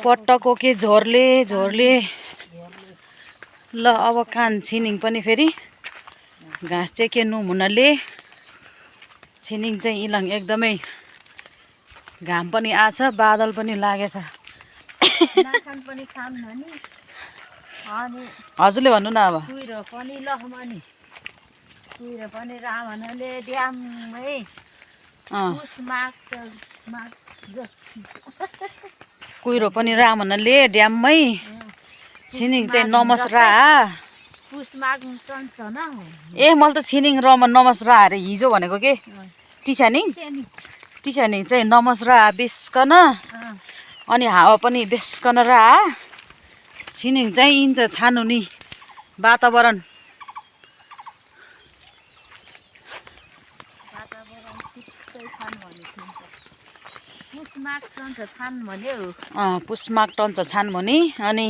पट्टको के झोरले ल अब कान छिनिङ पनि फेरि घाँस चाहिँ के नुमुनाले छिनिङ चाहिँ इलाङ एकदमै घाम पनि आछ बादल पनि लागेछ। हजुरले भन्नु न अब कुहिरो पनि लहमनी कुहिरो पनि रामनले ड्याममै कुहिरो पनि रामनले ड्याममै छिनिङ चाहिँ नमस्रा ए मैले त छिनिङ नमस्रा अरे हिजो भनेको के टिस्यानिङ चाहिँ नमस्रा बेसकन अनि हावा पनि बेसकन रा छिनिङ चाहिँ इन्छ छानु नि वातावरण पुसमाग टन्छ छान भने अनि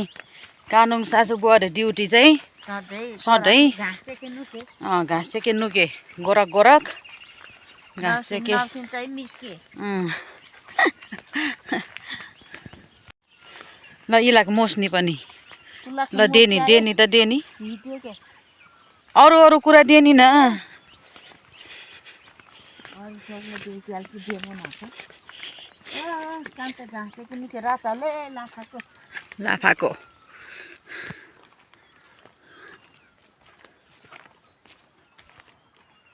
कानुङ सासु बुहारी ड्युटी चाहिँ सधैँ घाँस चाहिँ के नुके गोरक घाँस चाहिँ के ल इलाको मोस्नी पनि ल डेनी त डेनी अरू कुरा डेनी न लाफाको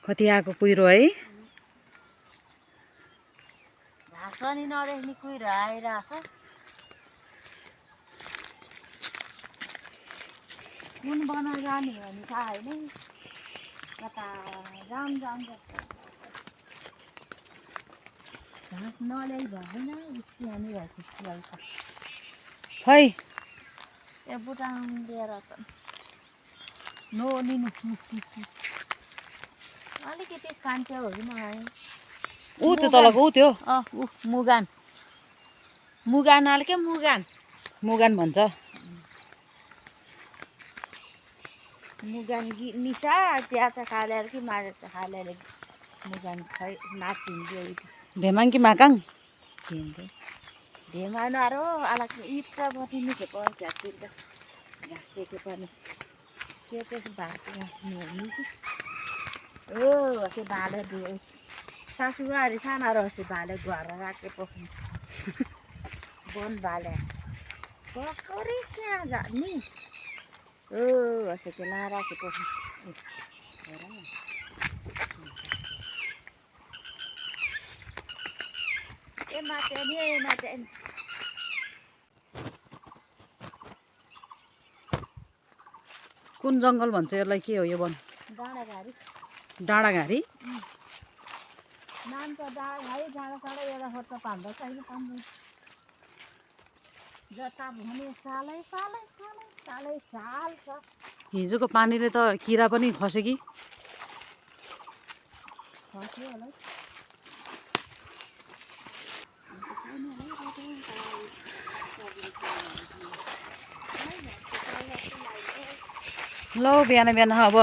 कति आएको कुहिरो है घाँस पनि नदेख्ने कुहिरो आइरहेछ। कुन बना जाने भने थाहा होइन कता जाम घाँस नल्याइ भएन स्यानी भएछ खै ए बुटाङ लिएर त नलिनु अलिकति कान्छो हो कि नआए ऊ त्यो तलको ऊ त्यो मुगान अलिक मुगान भन्छ मुगान निसा चिया खालेर कि मारेर खालेर मुगान खै नाचिन्थ्यो ढेमाङ कि माकाङ ढेमान आरो अलग इट्टा बटी निके पर्छ घाँस चेके पनि के चाहिँ भात नि ओ असे भाले दु सासुवारी साना रसे भाले गुहार राखे पख्नु बन भाले पकरी क्या जानी ओ असे के ला राखे पख्नु ए माते कुन जङ्गल भन्छ यसलाई के हो यो वन डाँडाघारी नाम त डाँडाघारी डाँडा एउटा फोटो पाउँदा छैन पाउँदैन जता भने सालै साल छ। हिजोको पानीले त किरा पनि खस्यो कि खस्यो होला ल बिहान अब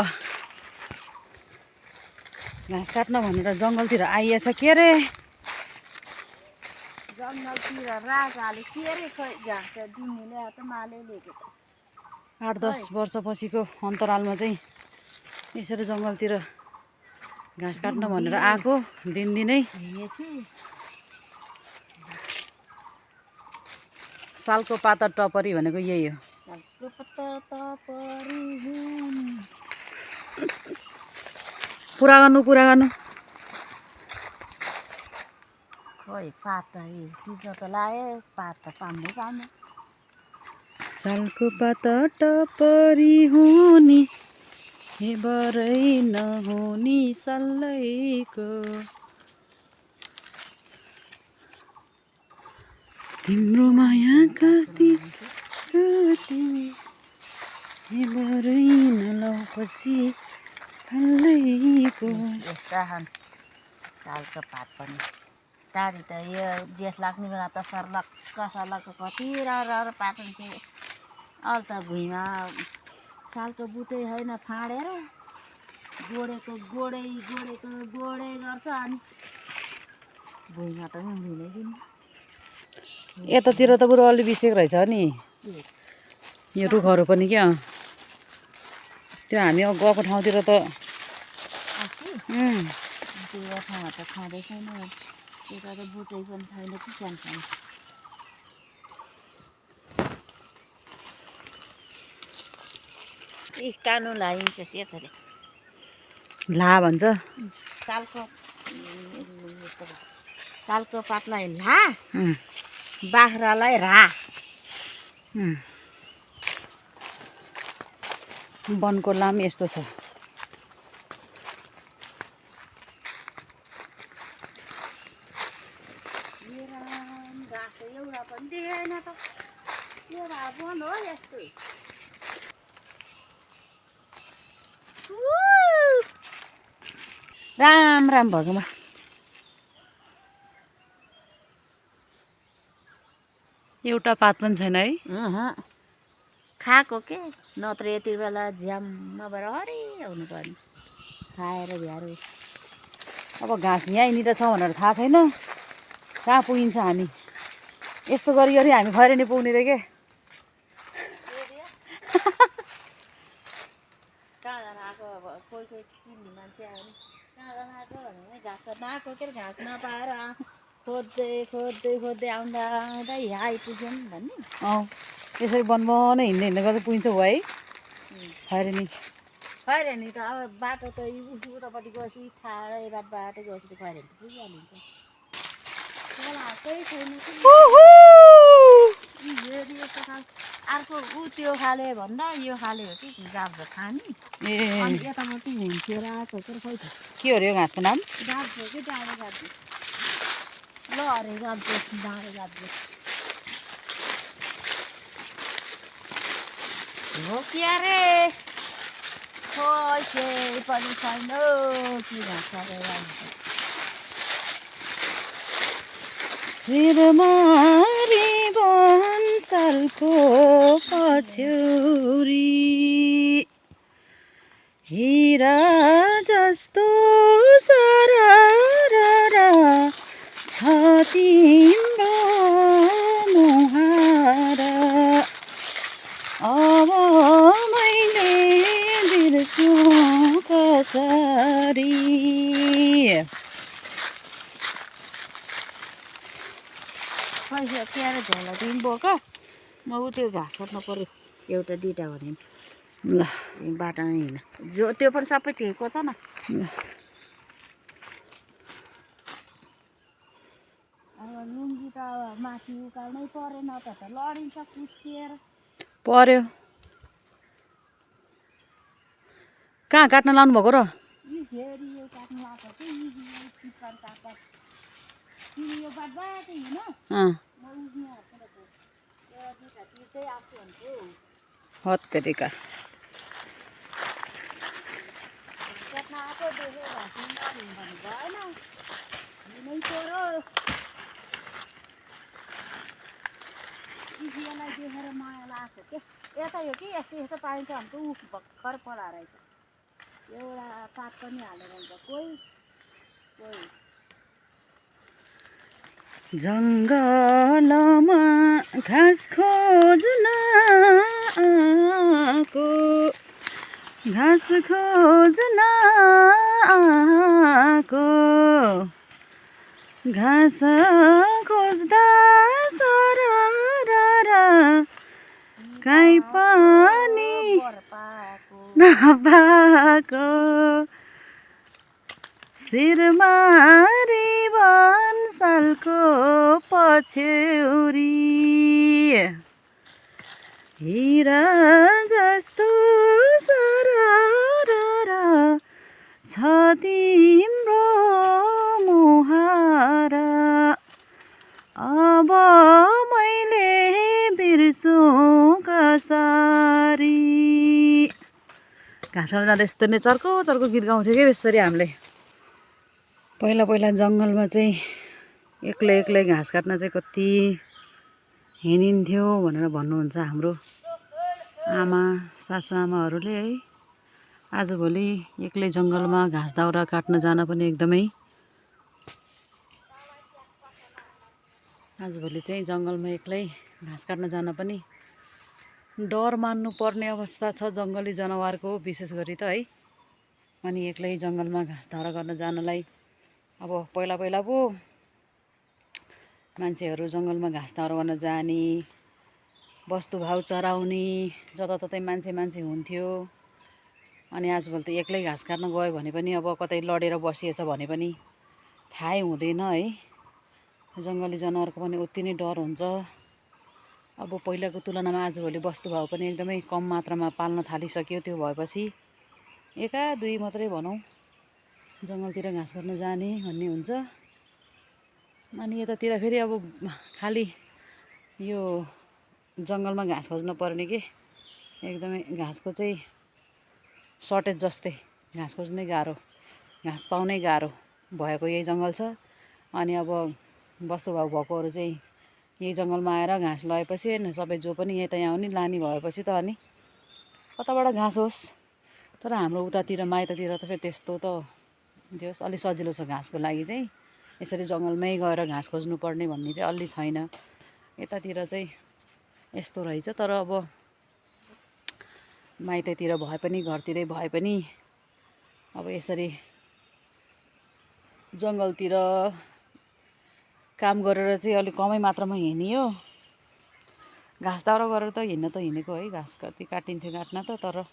घाँस काट्न भनेर जङ्गलतिर आइएछ के अरे जङ्गलतिर राजाले के अरे खै घाँस दिने ल्याए त माले लिएको 8-10 वर्षपछिको अन्तरालमा चाहिँ यसरी जङ्गलतिर घाँस काट्न भनेर आएको दिनदिनै सालको पाता टपरी भनेको यही हो। पुरा गर्नु खोइ पाता चिजो त लायो पाता पाम्नु सालको पाता टपरी हुनी हेबरै नहुनी सल्लैको तिम्रो माया कति हेबरै नलौपछि सल्लैको सालको पात पनि टाढी त यो जेठ लाग्ने बेला त सर्लक्क कति राम्रो पात हुन्थ्यो अहिले त भुइँमा सालको बुटै होइन फाँडेर गोडेको गोडै गर्छ अनि भुइँमा त हुँदैन यतातिर त बरु अलि बिसेको रहेछ नि यो रुखहरू पनि क्या त्यो हामी गएको ठाउँतिर त त्यो ठाउँमा त खाँदै छैन त्यता त बुटै पनि छैन कि सानो सानो कानु लाइन्छ सेतले ला भन्छ सालको पातलाई ला बाख्रालाई रा वनको लाम यस्तो छ एउटा पनि देखेन त एउटा वन हो यस्तो राम राम भगमा एउटा पात पनि छैन है खाएको के नत्र यति बेला झ्याममा भएर हरियो हुनु पर्ने खाएर भ्यारो अब घाँस यहीँनिर छ भनेर थाहा छैन कहाँ पुगिन्छ हामी यस्तो गरी गरी हामी खैरेनी पुग्ने रे के कहाँ जान आएको अब कोही कोही चिन्ने मान्छे आयो भने कहाँ जान आएको भने घाँस नआएको के घाँस नपाएर खोज्दै खोज्दै खोज्दै आउँदा आउँदा यहाँ आइपुग्यौँ भन्ने यसरी बनबनै हिँड्दै हिँड्दै गर्दै पुगिन्छ हो है खैरेनी खैरेनी त अब बाटो त उतापट्टि गएपछि ठाडै बाटो गएपछि त खैरेनी त पुगिहालिन्छ केही छैन अर्को त्यो खाले भन्दा यो खाले हो कि गाब्रो खाने अनि यता मात्रै हिँड्थेर आएको के खोइ त के हो रे यो घाँसको नाम गाब्रो कि डाँडो गाब्रो ल अरे गाब्रो डाँडो गाब्रो हो कि अरे खोइ केही पनि छैन के घाँस खाएर शिरमारी बन्सलको पछ्यौरी हिरा जस्तो सारा छ तिम्रो मुहारा अब मैले बिर्सु कसरी पैसा क्याएर झोला दिनु बोक म ऊ त्यो घाँस काट्नु पऱ्यो एउटा दुइटा भने ल बाटो नै हिँड जो त्यो पनि सबै थिएको छ न अब लुङ्गी त अब माथि उकाल्नै परेन त लडिन्छ कुच्चिएर पर्यो कहाँ काट्न लानु भएको र यी फेरि यो काट्नु लाग्छ कि चिकन काट्छ यो बाटबाट हिँड म उठ्ने एउटा दुइटा तिर्दै आएको हुन्थ्यो हत्तेरिका काट्न आएको देख्यो घाँस भने भएन हिँड्नै पऱ्यो यसलाई देखेर माया लाग्छ के यता यो कि यस्तो यस्तो पाइन्छ भने त ऊ भर्खर पला रहेछ एउटा पात पनि हालेर हुन्छ कोही कोही जङ्गलमा घाँस खोज्न आएको घाँस खोज्न आएको घाँस खोज्दा सररा काहीँ पनि नपाएको शिरमारी बन्सलको पछ्यौरी हिरा जस्तो सररा छ तिम्रो मुहारा अब मैले बिर्सु कसरी घाँसमा जाँदा यस्तो नै चर्को चर्को गीत गाउँथ्यो कि यसरी हामीले पहिला पहिला जङ्गलमा चाहिँ एक्लै एक्लै घाँस काट्न चाहिँ कति हिँडिन्थ्यो भनेर भन्नुहुन्छ हाम्रो आमा सासु आमाहरूले है आजभोलि एक्लै जङ्गलमा घाँस दाउरा काट्न जान पनि एकदमै आजभोलि चाहिँ जङ्गलमा एक्लै घाँस काट्न जान पनि डर मान्नुपर्ने अवस्था छ जङ्गली जनावरको, विशेष गरी त है। अनि एक्लै जङ्गलमा घाँस धारा गर्न जानलाई अब पहिला पहिला पो मान्छेहरू जङ्गलमा घाँस धारा गर्न जाने, वस्तुभाउ चराउने, जताततै मान्छे हुन्थ्यो। अनि आजभोलि त एक्लै घाँस काट्न गयो भने पनि अब कतै लडेर बसिएछ भने पनि थाहै हुँदैन है। जङ्गली जनावरको पनि उति नै डर हुन्छ। अब पहिलाको तुलनामा आजभोलि वस्तुभाउ पनि एकदमै कम मात्रामा पाल्न थालिसक्यो। त्यो भएपछि एका दुई मात्रै भनौँ जङ्गलतिर घाँस काट्न जाने भन्ने हुन्छ। अनि यतातिर फेरि अब खालि यो जङ्गलमा घाँस खोज्न पर्ने के एकदमै घाँसको चाहिँ सर्टेज जस्तै, घाँस खोज्नै गाह्रो, घाँस पाउनै गाह्रो भएको यही जङ्गल छ। अनि अब वस्तुभाउ भएकोहरू चाहिँ यही जङ्गलमा आएर घाँस लगाएपछि सबै जो पनि यतै आउने लाने भएपछि त अनि कताबाट घाँस होस्। तर हाम्रो उतातिर माइततिर त फेरि त्यस्तो त दियोस् अलि सजिलो छ घाँसको लागि चाहिँ। यसरी जङ्गलमै गएर घाँस खोज्नु पर्ने भन्ने चाहिँ अलि छैन। यतातिर चाहिँ यस्तो रहेछ। तर अब माइततिर भए पनि घरतिरै भए पनि अब यसरी जङ्गलतिर काम गरेर चाहिँ अलिक कमै मात्रामा हिँडियो। घाँस दाउरा गरेर त हिँडेको है, घाँस कति काटिन्थ्यो काट्न त। तर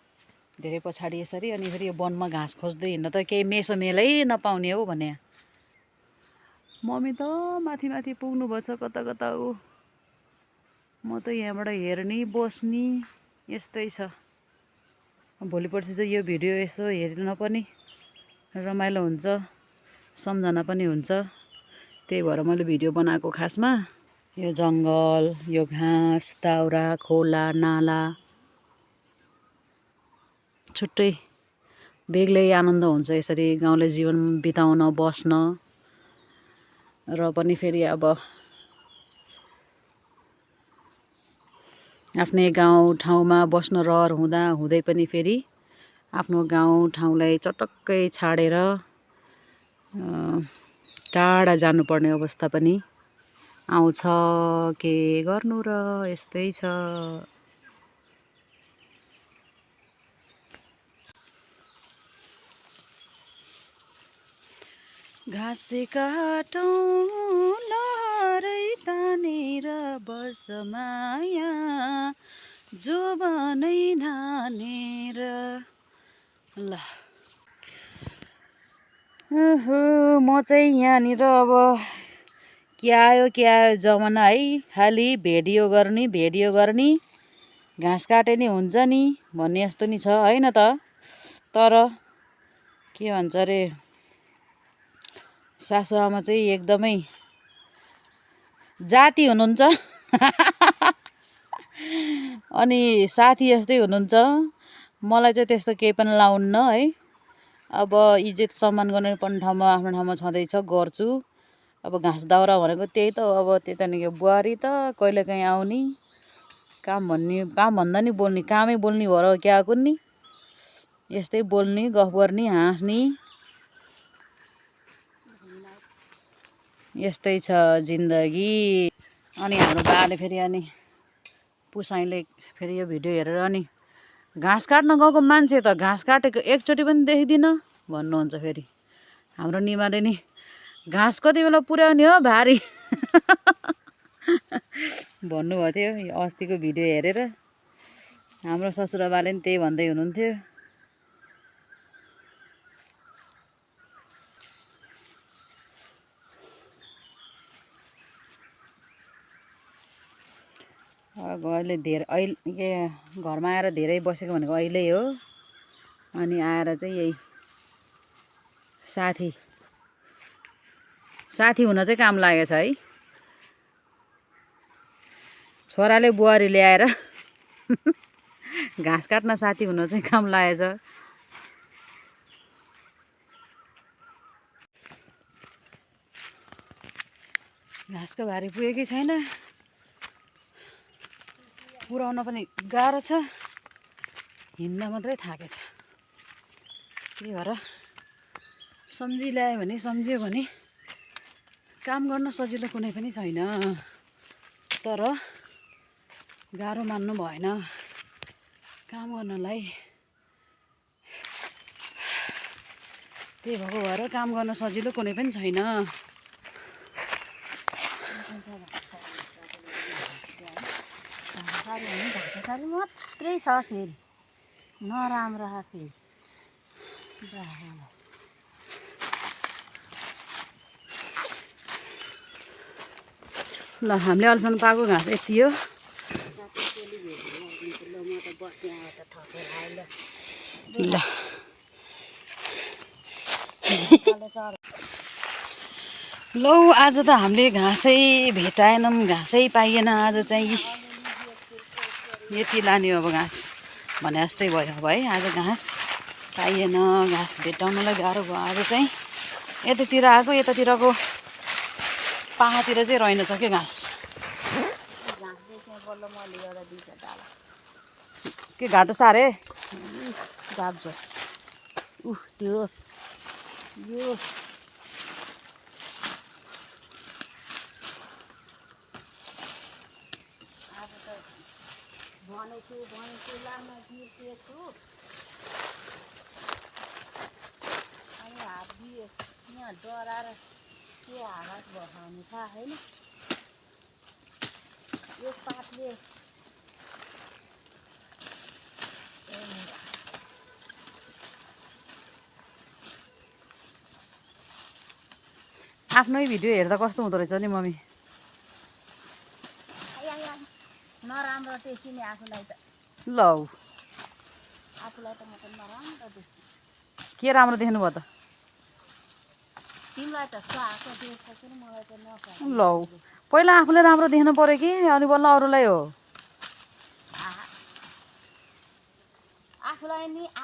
धेरै पछाडि यसरी अनि फेरि यो वनमा घाँस खोज्दै हिँड्न त केही मेसोमेलै नपाउने हो भने। मम्मी त माथि माथि पुग्नु भएछ कता कता हो। म त यहाँबाट हेर्ने बस्ने यस्तै छ। भोलिपर्सि चाहिँ यो भिडियो यसो हेर्न पनि रमाइलो हुन्छ, सम्झना पनि हुन्छ। त्यही भएर मैले भिडियो बनाएको खासमा। यो जङ्गल, यो घाँस दाउरा, खोला नाला छुट्टै बेग्लै आनन्द हुन्छ यसरी गाउँले जीवन बिताउन बस्न। र पनि फेरि अब आफ्नै गाउँ ठाउँमा बस्न रहर हुँदा हुँदै पनि फेरि आफ्नो गाउँ ठाउँलाई चटक्कै छाडेर टाढा जानुपर्ने अवस्था पनि आउँछ। के गर्नु र, यस्तै छ। घाँस काटौँ लहरै तानेर बर्ष माया जोबनै धानेर। ल म चाहिँ यहाँनिर अब क्या आयो जमाना है। खालि भिडियो गर्ने घाँस काटे नि हुन्छ नि भन्ने जस्तो नि छ होइन त। तर के भन्छ अरे सासुआमा चाहिँ एकदमै जाति हुनुहुन्छ अनि साथी जस्तै हुनुहुन्छ। मलाई चाहिँ त्यस्तो केही पनि लाउन्न है। अब इज्जत सम्मान गर्नुपर्ने ठाउँमा आफ्नो ठाउँमा छँदैछ, गर्छु। अब घाँस दाउरा भनेको त्यही त हो। अब त्यहाँदेखि बुहारी त कहिलेकाहीँ आउने, काम भन्दा नि बोल्ने, कामै बोल्ने भएर क्या कुन्नी यस्तै बोल्ने, गफ गर्ने, हाँस्ने यस्तै छ जिन्दगी। अनि हाम्रो बाले फेरि अनि पुसाइले फेरि यो भिडियो हेरेर अनि घाँस काट्न गएको मान्छे त घाँस काटेको एकचोटि पनि देखिदिनँ भन्नुहुन्छ। फेरि हाम्रो निमाले नि घाँस कति बेला पुर्याउने हो भारी भन्नुभएको थियो यो अस्तिको भिडियो हेरेर। हाम्रो ससुराबाले नि त्यही भन्दै हुनुहुन्थ्यो। अहिले घरमा आएर धेरै बसेको भनेको अहिले हो। अनि आएर चाहिँ यही साथी हुन चाहिँ काम लागेको छ है। छोराले बुहारी ल्याएर घाँस काट्न साथी हुन चाहिँ काम लागेछ। घाँसको भारी पुगेकै छैन, पुर्याउन पनि गाह्रो छ, हिँड्न मात्रै थाकेछ। त्यही भएर सम्झियो भने काम गर्न सजिलो कुनै पनि छैन। तर गाह्रो मान्नु भएन काम गर्नलाई। त्यही भएको भएर काम गर्न सजिलो कुनै पनि छैन। घाँसहरू मात्रै छ फेरि नराम्रो फेरि। ल हामीले अहिलेसम्म पाएको घाँस यति हो। ल लौ आज त हामीले घाँसै भेटाएनौँ, घाँसै पाइएन आज चाहिँ। यति लाने अब घाँस भने जस्तै भयो अब है। आज घाँस पाइएन, घाँस भेटाउनलाई गाह्रो भयो आज चाहिँ। यतातिर आएको, यतातिरको पाहातिर चाहिँ रहेनछ क्या घाँस। के घाटो सारे गाब्छ त्यो यो भनेको लामा बिर्सेछु अनि हात दिए यहाँ डराएर के हालत भयो भने थाहा छैन। यो पातले आफ्नै भिडियो हेर्दा कस्तो हुँदो रहेछ नि मम्मी? नराम्रो देखिने आफूलाई त। लौ आफूलाई त म त नराम्रो देख्छु। के राम्रो देख्नु भयो त? तिमीलाई त सुहाएको देख्छ कि मलाई त नसुहाएको। लौ पहिला आफूले राम्रो देख्नु पर्यो कि अनि बल्ल अरूलाई हो।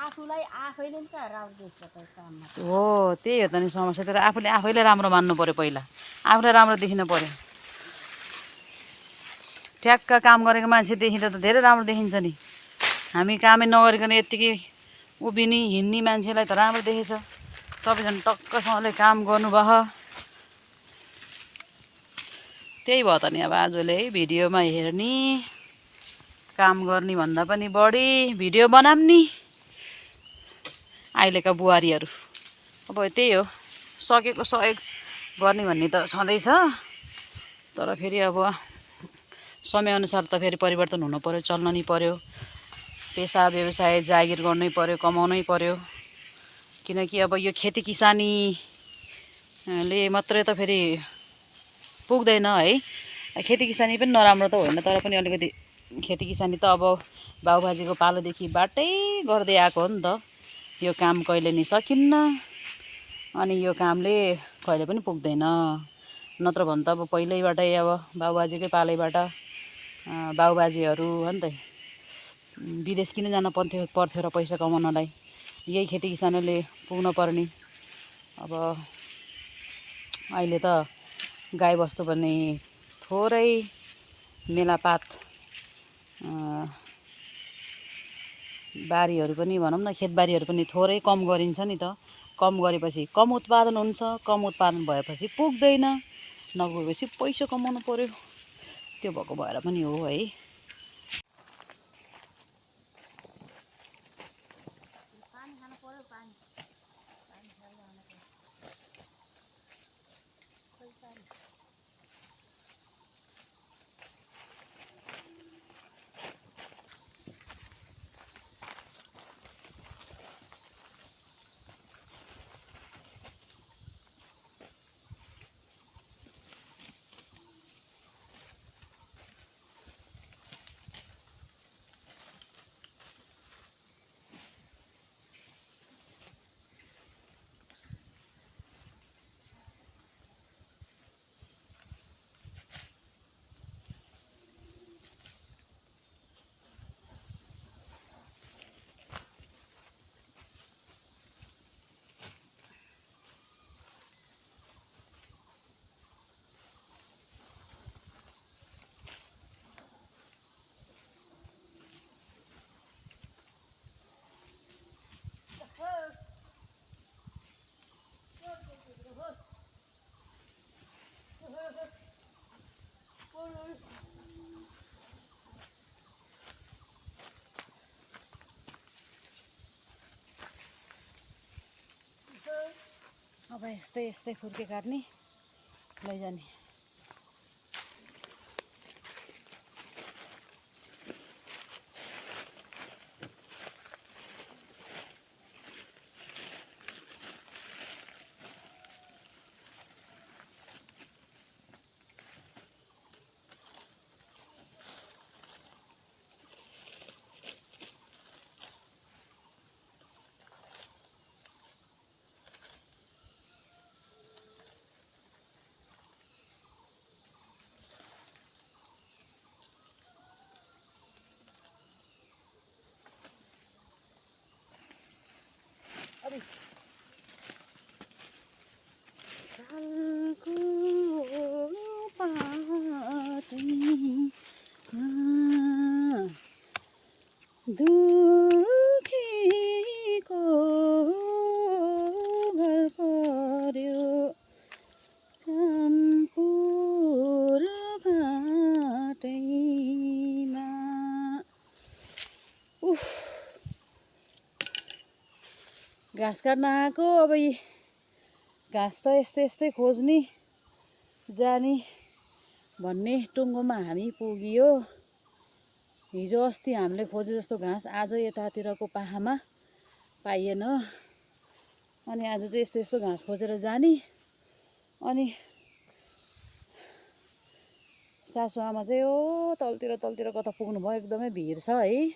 आफूलाई आफैले नि त राम्रो देख्छ त काममा। हो त्यही हो त नि समस्या। तर आफूले आफैले राम्रो मान्नु पर्यो, पहिला आफूलाई राम्रो देखिनु पर्यो। ठ्याक्क काम गरेको मान्छे देखिँदा त धेरै राम्रो देखिन्छ नि। हामी कामै नगरिकन यत्तिकै उभिने हिँड्ने मान्छेलाई त राम्रो देखेछ। सबैजना टक्कसँगले काम गर्नुभयो। त्यही भयो त नि अब आजले है भिडियोमा हेर्ने, काम गर्ने भन्दा पनि बढी भिडियो बनाउने अहिलेका बुहारीहरू। अब त्यही हो, सकेको सहयोग गर्ने भन्ने त छँदैछ। तर फेरि अब समयअनुसार त फेरि परिवर्तन हुनु पर्यो, चल्न नि पर्यो। पेसा व्यवसाय जागिर गर्नै पर्यो, कमाउनै पर्यो। किनकि अब यो खेती किसानीले मात्रै त फेरि पुग्दैन है। खेती किसानी पनि नराम्रो त होइन, तर पनि अलिकति खेती किसानी त अब बाउबाजेको पालोदेखि बाटै गर्दै आएको हो नि त। यो काम कहिले नि सकिन्न अनि यो कामले कहिले पनि पुग्दैन। नत्र भने त अब पहिल्यैबाटै अब बाउबाजेकै पालैबाट बाउबाजेहरू हो नि त विदेश किन जान पर्थ्यो र पैसा कमाउनलाई। यही खेती किसानले पुग्न पर्ने। अब अहिले त गाई बस्तु पनि थोरै मेलापात बारीहरू पनि भनौँ न, खेतबारीहरू पनि थोरै कम गरिन्छ नि त। कम गरेपछि कम उत्पादन हुन्छ, कम उत्पादन भएपछि पुग्दैन, नपुगेपछि पैसा कमाउनु पर्यो। त्यो भएको भएर पनि हो है। अब यस्तै यस्तै फुर्के काट्ने लैजाने। सालको पातैमा दुखीको घर पर्यो कानपुर फाटैमा। घाँस काट्न आएको। अब घाँस त यस्तै यस्तै खोज्ने जाने भन्ने टुङ्गोमा हामी पुगियो। हिजो अस्ति हामीले खोजे जस्तो घाँस आज यतातिरको पाखामा पाइएन। अनि आज चाहिँ यस्तो यस्तो घाँस खोजेर जाने। अनि सासुआमा चाहिँ ओ तलतिर कता पुग्नुभयो। एकदमै भिड छ है।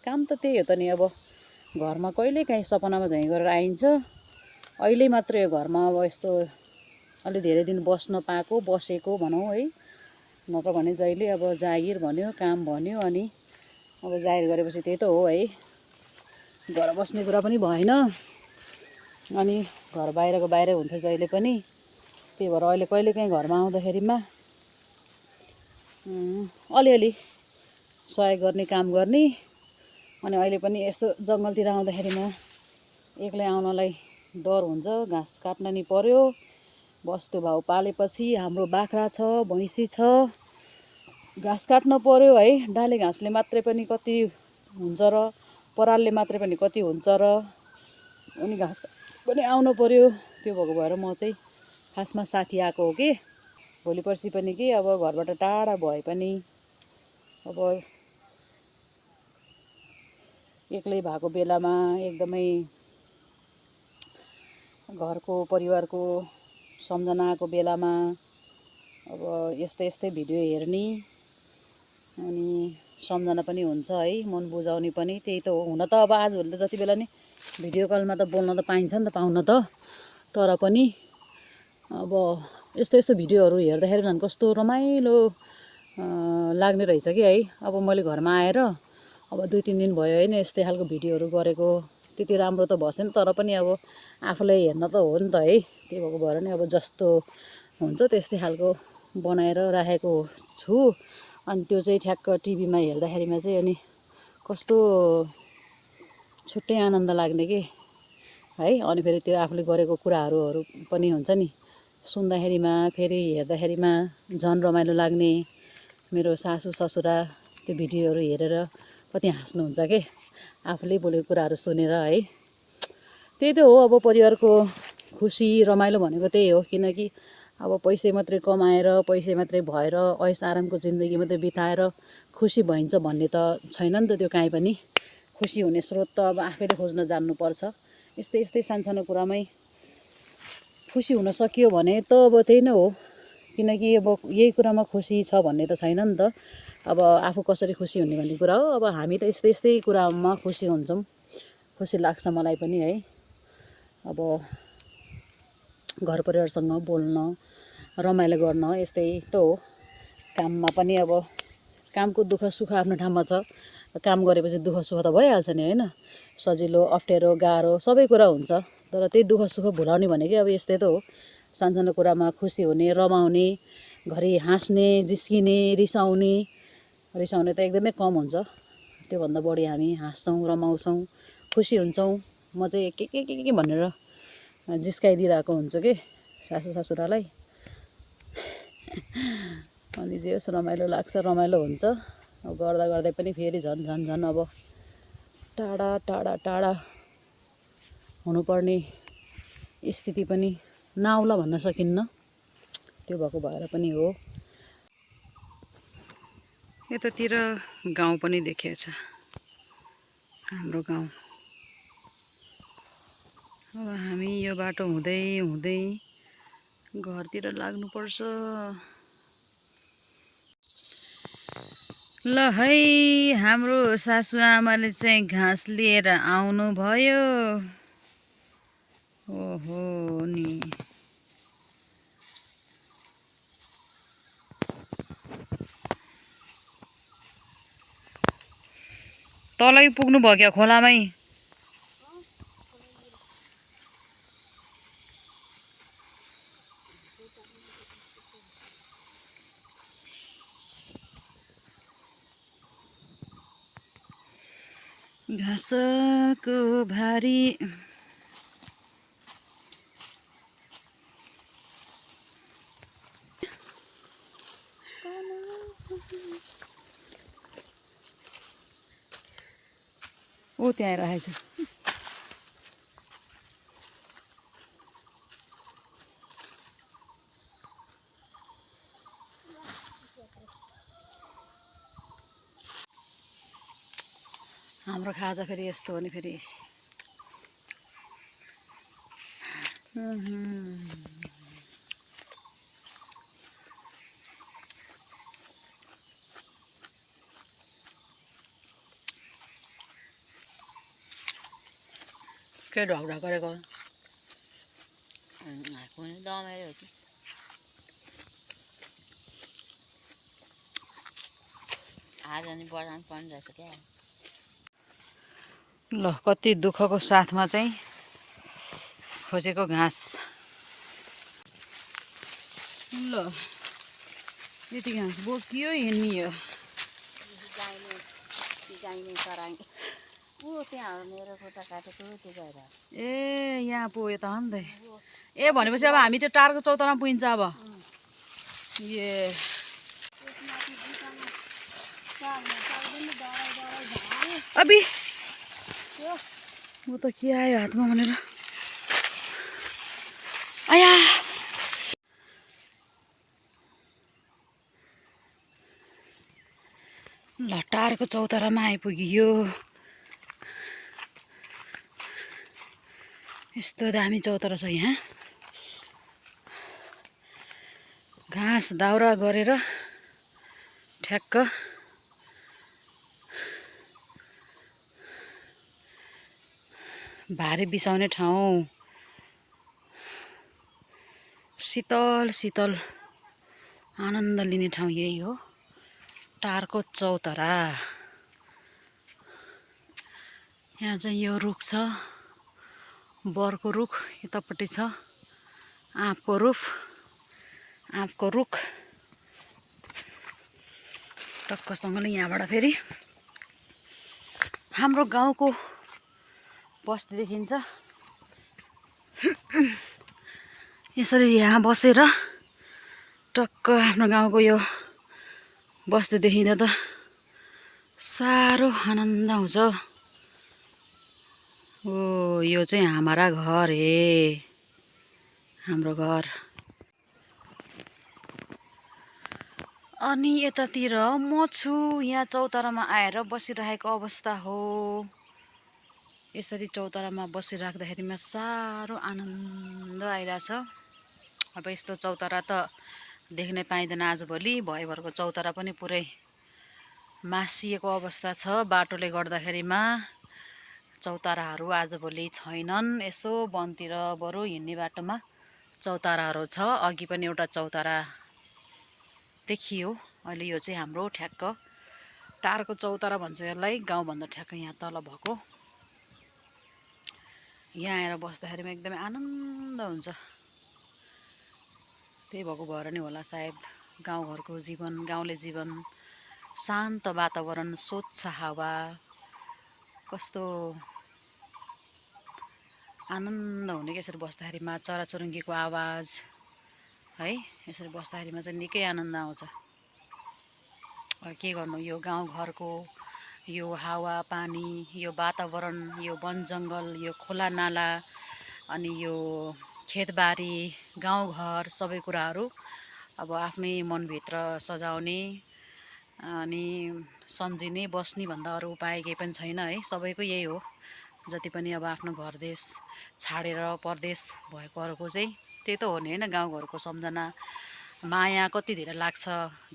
काम त त्यही हो त नि। अब घरमा कहिले काहीँ सपनामा झैँ गरेर आइन्छ। अहिले मात्र यो घरमा अब यस्तो अलि धेरै दिन बस्न पाएको बसेको भनौँ है। नत्र भने जहिले अब जागिर भन्यो काम भन्यो। अनि अब जागिर गरेपछि त्यही त हो है। घर बस्ने कुरा पनि भएन। अनि घर बाहिरको बाहिरै हुन्थ्यो जहिले पनि। त्यही भएर अहिले कहिले काहीँ घरमा आउँदाखेरिमा अलिअलि सहयोग गर्ने काम गर्ने। अनि अहिले पनि यस्तो जङ्गलतिर आउँदाखेरिमा एक्लै आउनलाई डर हुन्छ। घाँस काट्न नि पर्यो। वस्तु भाउ पालेपछि हाम्रो बाख्रा छ भैँसी छ। घाँस काट्न पर्यो है। डाले घाँसले मात्रै पनि कति हुन्छ र परालले मात्रै पनि कति हुन्छ र। अनि घाँस पनि आउनु पर्यो। त्यो भएको भएर म चाहिँ खासमा साथी आएको हो कि भोलि पर्सि पनि कि अब घरबाट टाढा भए पनि अब एक्लै भएको बेलामा एकदमै घरको परिवारको सम्झना आएको बेलामा अब यस्तै भिडियो हेर्ने अनि सम्झना पनि हुन्छ है। मन बुझाउने पनि त्यही त हो। हुन त अब आजभोलि त जति बेला नि भिडियो कलमा त बोल्न त पाइन्छ नि त पाउन त। तर पनि अब यस्तो भिडियोहरू हेर्दाखेरि झन् कस्तो रमाइलो लाग्ने रहेछ कि है। अब मैले घरमा आएर अब 2-3 दिन भयो होइन यस्तै खालको भिडियोहरू गरेको। त्यति राम्रो त भएन तर पनि अब आफूलाई हेर्न त हो नि त है। त्यही भएको भएर नि अब जस्तो हुन्छ त्यस्तै खालको बनाएर राखेको छु। अनि त्यो चाहिँ ठ्याक्क टिभीमा हेर्दाखेरिमा चाहिँ अनि कस्तो छुट्टै आनन्द लाग्ने कि है। अनि फेरि त्यो आफूले गरेको कुराहरू पनि हुन्छ नि सुन्दाखेरिमा फेरि हेर्दाखेरिमा झन् रमाइलो लाग्ने। मेरो सासू ससुरा त्यो भिडियोहरू हेरेर कति हाँस्नुहुन्छ के आफूले बोलेको कुराहरू सुनेर है। त्यही त हो। अब परिवारको खुसी रमाइलो भनेको त्यही हो। किनकि अब पैसै मात्रै कमाएर पैसै मात्रै भएर ऐस आरामको जिन्दगी मात्रै बिताएर खुसी भइन्छ भन्ने त छैन नि त। त्यो काहीँ पनि खुसी हुने स्रोत त अब आफैले खोज्न जान्नुपर्छ। यस्तै सानसानो कुरामै खुसी हुन सकियो भने त अब त्यही नै हो। किनकि अब यही कुरामा खुसी छ भन्ने त छैन नि त। अब आफू कसरी खुसी हुने भन्ने कुरा हो। अब हामी त यस्तै कुरामा खुसी हुन्छौँ। खुसी लाग्छ मलाई पनि है। अब घर परिवारसँग बोल्न रमाइलो गर्न यस्तै त हो। काममा पनि अब कामको दुःख सुख आफ्नो ठाउँमा छ। काम गरेपछि दुःख सुख त भइहाल्छ नि होइन। सजिलो अप्ठ्यारो गाह्रो सबै कुरा हुन्छ। तर त्यही दुःख सुख भुलाउने भनेकै अब यस्तै त हो। सानसानो कुरामा खुसी हुने रमाउने घरि हाँस्ने जिस्किने रिसाउने त एकदमै कम हुन्छ। त्योभन्दा बढी हामी हाँस्छौँ रमाउँछौँ खुसी हुन्छौँ। म चाहिँ के भनेर जिस्काइदिइरहेको हुन्छु कि सासू ससुरालाई। अनि जे होस् रमाइलो लाग्छ रमाइलो हुन्छ। अब गर्दै पनि फेरि झन् अब टाढा हुनुपर्ने स्थिति पनि नआउला भन्न सकिन्न, त्यो भएको भएर पनि हो। यतातिर गाउँ पनि देखिएको छ, हाम्रो गाउँ। अब हामी यो बाटो हुँदै हुँदै घरतिर लाग्नुपर्छ। ल है, हाम्रो सासुआमाले चाहिँ घाँस लिएर आउनुभयो। ओहो नि, तलै पुग्नु भयो क्या खोलामै? घाँसको भारी ओ त्यहाँ राखेको छु। हाम्रो खाजा फेरि यस्तो हो नि फेरि। के ढकढक गरेको? कुनै दमाई हो कि आज नि बढाउनु पर्ने रहेछ क्या। ल, कति दुःखको साथमा चाहिँ खोजेको घाँस। ल, यति घाँस बोकियो हिँड्नियो। गाइने कराङ ऊ त्यहाँ मेरो खुट्टा काटेको त्यो गएर ए यहाँ पुग्यो त अन्त। ए भनेपछि अब हामी त्यो टारको चौतारामा पुगिन्छ अब। ए अबि म त के आयो हातमा भनेर। आया ल, टारको चौतारामा आइपुग्यो। यस्तो दामी चौतारा छ यहाँ। घाँस दाउरा गरेर ठ्याक्क भारी बिसाउने ठाउँ। शीतल शीतल आनन्द लिने ठाउँ यही हो, टारको चौतारा। यहाँ चाहिँ यो रुख छ, बरको रुख। यतापट्टि छ आँपको रुख। टक्कसँगले यहाँबाट फेरि हाम्रो गाउँको बस्ती देखिन्छ। यसरी यहाँ बसेर टक्क आफ्नो गाउँको यो बस्ती देखिँदा त साह्रो आनन्द आउँछ। ओ यो चाहिँ हाम्रा घर हे, हाम्रो घर। अनि यतातिर म छु, यहाँ चौतारामा आएर बसिरहेको अवस्था हो। यसरी चौतारामा बसिराख्दाखेरिमा साह्रो आनन्द आइरहेछ। अब यस्तो चौतारा त देख्नै पाइँदैन आजभोलि। भयभरको चौतारा पनि पुरै मासिएको अवस्था छ बाटोले गर्दाखेरिमा। चौताराहरू आजभोलि छैनन्। यसो वनतिर बरु हिँड्ने बाटोमा चौताराहरू छ। अघि पनि एउटा चौतारा देखियो। अहिले यो चाहिँ हाम्रो ठ्याक्क टारको चौतारा भन्छ यसलाई, गाउँभन्दा ठ्याक्क यहाँ तल भएको। यहाँ आएर बस्दाखेरिमा एकदमै आनन्द हुन्छ। त्यही भएको भएर नि होला सायद गाउँघरको जीवन, गाउँले जीवन, शान्त वातावरण, स्वच्छ हावा, कस्तो आनन्द हुने कि यसरी बस्दाखेरिमा। चराचुरुङ्गीको आवाज है, यसरी बस्दाखेरिमा चाहिँ निकै आनन्द आउँछ। के गर्नु, यो गाउँघरको यो हावा पानी, यो वातावरण, यो वन जङ्गल, यो खोला नाला, अनि यो खेतबारी गाउँघर सबै कुराहरू अब आफ्नै मनभित्र सजाउने अनि सम्झिने बस्ने भन्दा अरू उपाय केही पनि छैन है। सबैको यही हो, जति पनि अब आफ्नो घर देश छाडेर परदेश भएकोहरूको चाहिँ त्यही त हो नि होइन। गाउँघरको सम्झना माया कति धेरै लाग्छ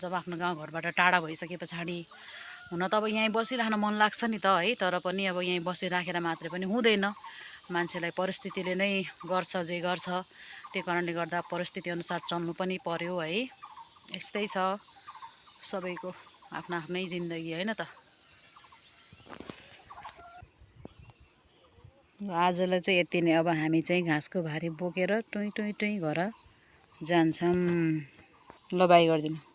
जब आफ्नो गाउँघरबाट टाढा भइसके पछाडि। हुन त अब यहीँ बसिरहन मन लाग्छ नि त है, तर पनि अब यहीँ बसिराखेर मात्रै पनि हुँदैन। मान्छेलाई परिस्थितिले नै गर्छ जे गर्छ, त्यो कारणले गर्दा परिस्थिति अनुसार चल्नु पनि पर्यो है। यस्तै छ सबैको आफ्नो आफ्नै जिन्दगी होइन त। आजलाई चाहिँ यति नै। अब हामी चाहिँ घाँसको भारी बोकेर टुई टुई टुई घर जान्छौँ। ल बाई गरिदिनु।